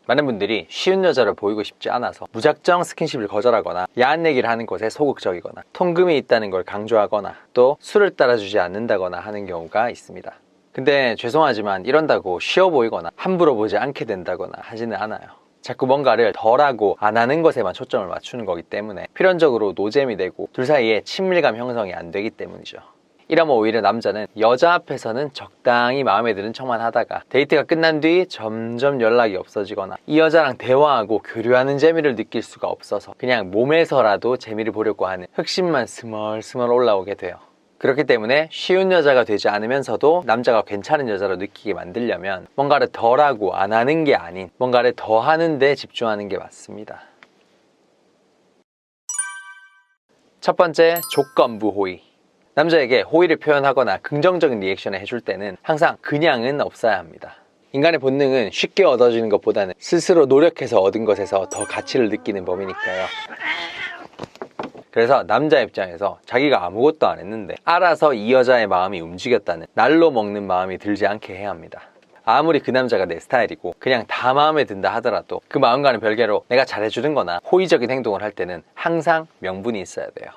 많은 분들이 쉬운 여자로 보이고 싶지 않아서 무작정 스킨십을 거절하거나 야한 얘기를 하는 것에 소극적이거나 통금이 있다는 걸 강조하거나 또 술을 따라주지 않는다거나 하는 경우가 있습니다. 근데 죄송하지만 이런다고 쉬워 보이거나 함부로 보지 않게 된다거나 하지는 않아요. 자꾸 뭔가를 덜하고 안 하는 것에만 초점을 맞추는 거기 때문에 필연적으로 노잼이 되고 둘 사이에 친밀감 형성이 안 되기 때문이죠. 이러면 오히려 남자는 여자 앞에서는 적당히 마음에 드는 척만 하다가 데이트가 끝난 뒤 점점 연락이 없어지거나 이 여자랑 대화하고 교류하는 재미를 느낄 수가 없어서 그냥 몸에서라도 재미를 보려고 하는 흑심만 스멀스멀 올라오게 돼요. 그렇기 때문에 쉬운 여자가 되지 않으면서도 남자가 괜찮은 여자로 느끼게 만들려면 뭔가를 덜하고 안 하는 게 아닌 뭔가를 더 하는 데 집중하는 게 맞습니다. 첫 번째, 조건부 호의. 남자에게 호의를 표현하거나 긍정적인 리액션을 해줄 때는 항상 그냥은 없어야 합니다. 인간의 본능은 쉽게 얻어지는 것보다는 스스로 노력해서 얻은 것에서 더 가치를 느끼는 법이니까요. 그래서 남자 입장에서 자기가 아무것도 안 했는데 알아서 이 여자의 마음이 움직였다는 날로 먹는 마음이 들지 않게 해야 합니다. 아무리 그 남자가 내 스타일이고 그냥 다 마음에 든다 하더라도 그 마음과는 별개로 내가 잘해주는 거나 호의적인 행동을 할 때는 항상 명분이 있어야 돼요.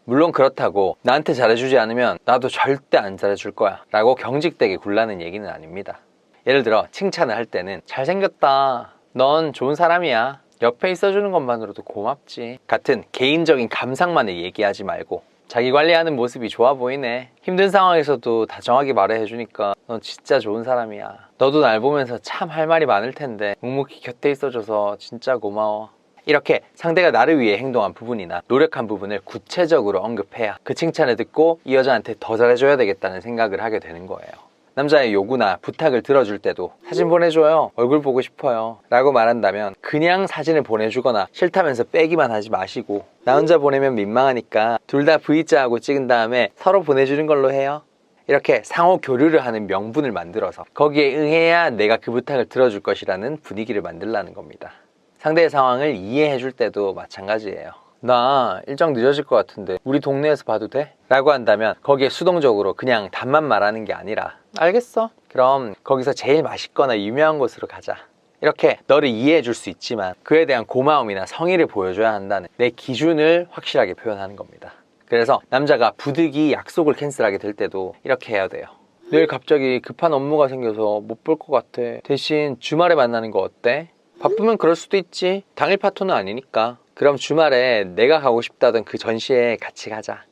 물론 그렇다고 나한테 잘해주지 않으면 나도 절대 안 잘해줄 거야 라고 경직되게 굴라는 얘기는 아닙니다. 예를 들어 칭찬을 할 때는 잘생겼다, 넌 좋은 사람이야, 옆에 있어주는 것만으로도 고맙지 같은 개인적인 감상만을 얘기하지 말고 자기 관리하는 모습이 좋아 보이네, 힘든 상황에서도 다정하게 말해주니까 넌 진짜 좋은 사람이야, 너도 날 보면서 참 할 말이 많을 텐데 묵묵히 곁에 있어줘서 진짜 고마워. 이렇게 상대가 나를 위해 행동한 부분이나 노력한 부분을 구체적으로 언급해야 그 칭찬을 듣고 이 여자한테 더 잘해줘야 되겠다는 생각을 하게 되는 거예요. 남자의 요구나 부탁을 들어줄 때도 사진 보내줘요, 얼굴 보고 싶어요 라고 말한다면 그냥 사진을 보내주거나 싫다면서 빼기만 하지 마시고 나 혼자 보내면 민망하니까 둘 다 V자하고 찍은 다음에 서로 보내주는 걸로 해요. 이렇게 상호 교류를 하는 명분을 만들어서 거기에 응해야 내가 그 부탁을 들어줄 것이라는 분위기를 만들라는 겁니다. 상대의 상황을 이해해 줄 때도 마찬가지예요. 나 일정 늦어질 것 같은데 우리 동네에서 봐도 돼? 라고 한다면 거기에 수동적으로 그냥 답만 말하는 게 아니라 알겠어, 그럼 거기서 제일 맛있거나 유명한 곳으로 가자, 이렇게 너를 이해해 줄 수 있지만 그에 대한 고마움이나 성의를 보여줘야 한다는 내 기준을 확실하게 표현하는 겁니다. 그래서 남자가 부득이 약속을 캔슬하게 될 때도 이렇게 해야 돼요. 내일 갑자기 급한 업무가 생겨서 못 볼 것 같아, 대신 주말에 만나는 거 어때? 바쁘면 그럴 수도 있지, 당일 파토는 아니니까. 그럼 주말에 내가 가고 싶다던 그 전시회에 같이 가자.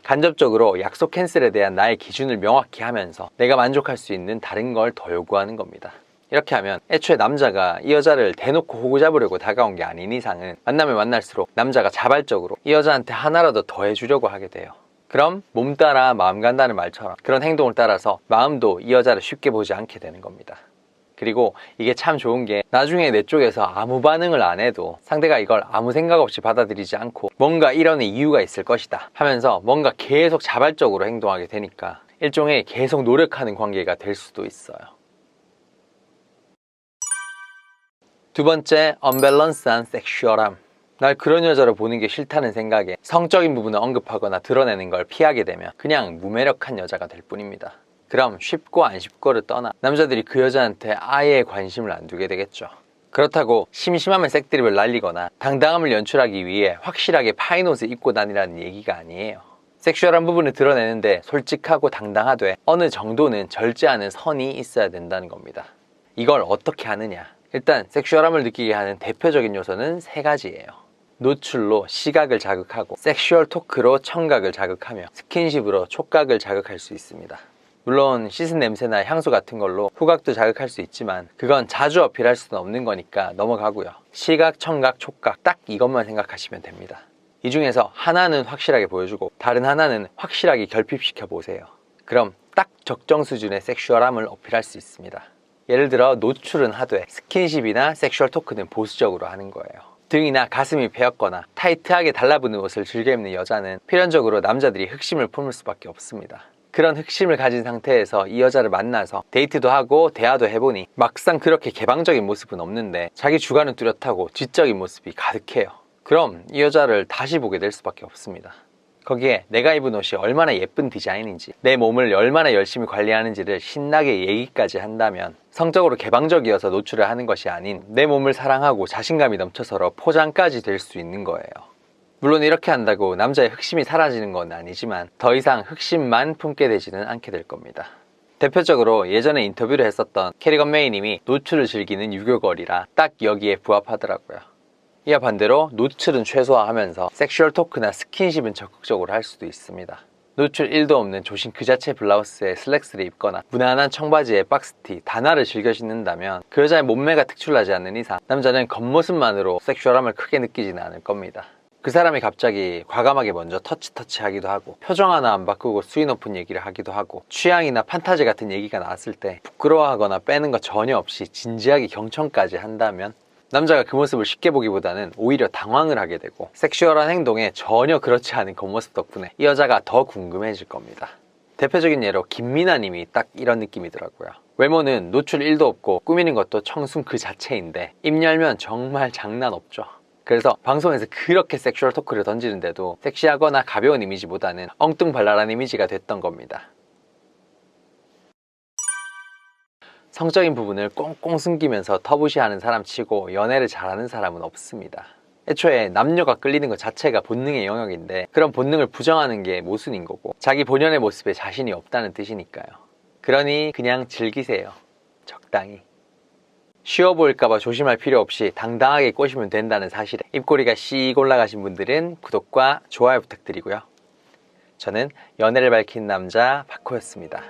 간접적으로 약속 캔슬에 대한 나의 기준을 명확히 하면서 내가 만족할 수 있는 다른 걸 더 요구하는 겁니다. 이렇게 하면 애초에 남자가 이 여자를 대놓고 호구 잡으려고 다가온 게 아닌 이상은 만나면 만날수록 남자가 자발적으로 이 여자한테 하나라도 더 해주려고 하게 돼요. 그럼 몸 따라 마음 간다는 말처럼 그런 행동을 따라서 마음도 이 여자를 쉽게 보지 않게 되는 겁니다. 그리고 이게 참 좋은 게 나중에 내 쪽에서 아무 반응을 안 해도 상대가 이걸 아무 생각 없이 받아들이지 않고 뭔가 이런 이유가 있을 것이다 하면서 뭔가 계속 자발적으로 행동하게 되니까 일종의 계속 노력하는 관계가 될 수도 있어요. 두 번째, 언밸런스한 섹슈얼함. 날 그런 여자로 보는 게 싫다는 생각에 성적인 부분을 언급하거나 드러내는 걸 피하게 되면 그냥 무매력한 여자가 될 뿐입니다. 그럼 쉽고 안 쉽고를 떠나 남자들이 그 여자한테 아예 관심을 안 두게 되겠죠. 그렇다고 심심하면 색드립을 날리거나 당당함을 연출하기 위해 확실하게 파인 옷을 입고 다니라는 얘기가 아니에요. 섹슈얼한 부분을 드러내는데 솔직하고 당당하되 어느 정도는 절제 않은 선이 있어야 된다는 겁니다. 이걸 어떻게 하느냐? 일단 섹슈얼함을 느끼게 하는 대표적인 요소는 세 가지예요. 노출로 시각을 자극하고 섹슈얼 토크로 청각을 자극하며 스킨십으로 촉각을 자극할 수 있습니다. 물론 씻은 냄새나 향수 같은 걸로 후각도 자극할 수 있지만 그건 자주 어필할 수는 없는 거니까 넘어가고요. 시각, 청각, 촉각 딱 이것만 생각하시면 됩니다. 이 중에서 하나는 확실하게 보여주고 다른 하나는 확실하게 결핍시켜 보세요. 그럼 딱 적정 수준의 섹슈얼함을 어필할 수 있습니다. 예를 들어 노출은 하되 스킨십이나 섹슈얼 토크는 보수적으로 하는 거예요. 등이나 가슴이 패였거나 타이트하게 달라붙는 옷을 즐겨 입는 여자는 필연적으로 남자들이 흑심을 품을 수밖에 없습니다. 그런 흑심을 가진 상태에서 이 여자를 만나서 데이트도 하고 대화도 해보니 막상 그렇게 개방적인 모습은 없는데 자기 주관은 뚜렷하고 지적인 모습이 가득해요. 그럼 이 여자를 다시 보게 될 수밖에 없습니다. 거기에 내가 입은 옷이 얼마나 예쁜 디자인인지, 내 몸을 얼마나 열심히 관리하는지를 신나게 얘기까지 한다면 성적으로 개방적이어서 노출을 하는 것이 아닌 내 몸을 사랑하고 자신감이 넘쳐서로 포장까지 될 수 있는 거예요. 물론 이렇게 한다고 남자의 흑심이 사라지는 건 아니지만 더 이상 흑심만 품게 되지는 않게 될 겁니다. 대표적으로 예전에 인터뷰를 했었던 캐리건 메이 님이 노출을 즐기는 유교걸이라 딱 여기에 부합하더라고요. 이와 반대로 노출은 최소화하면서 섹슈얼 토크나 스킨십은 적극적으로 할 수도 있습니다. 노출 1도 없는 조신 그 자체 블라우스에 슬랙스를 입거나 무난한 청바지에 박스티, 단화를 즐겨 신는다면 그 여자의 몸매가 특출나지 않는 이상 남자는 겉모습만으로 섹슈얼함을 크게 느끼지는 않을 겁니다. 그 사람이 갑자기 과감하게 먼저 터치하기도 하고 표정 하나 안 바꾸고 수위 높은 얘기를 하기도 하고 취향이나 판타지 같은 얘기가 나왔을 때 부끄러워하거나 빼는 거 전혀 없이 진지하게 경청까지 한다면 남자가 그 모습을 쉽게 보기보다는 오히려 당황을 하게 되고 섹슈얼한 행동에 전혀 그렇지 않은 겉모습 덕분에 이 여자가 더 궁금해질 겁니다. 대표적인 예로 김미나 님이 딱 이런 느낌이더라고요. 외모는 노출 1도 없고 꾸미는 것도 청순 그 자체인데 입 열면 정말 장난 없죠. 그래서 방송에서 그렇게 섹슈얼 토크를 던지는데도 섹시하거나 가벼운 이미지보다는 엉뚱발랄한 이미지가 됐던 겁니다. 성적인 부분을 꽁꽁 숨기면서 터부시하는 사람 치고 연애를 잘하는 사람은 없습니다. 애초에 남녀가 끌리는 것 자체가 본능의 영역인데 그런 본능을 부정하는 게 모순인 거고 자기 본연의 모습에 자신이 없다는 뜻이니까요. 그러니 그냥 즐기세요. 적당히. 쉬워 보일까봐 조심할 필요 없이 당당하게 꼬시면 된다는 사실에 입꼬리가 씩 올라가신 분들은 구독과 좋아요 부탁드리고요. 저는 연애를 밝힌 남자 박호였습니다.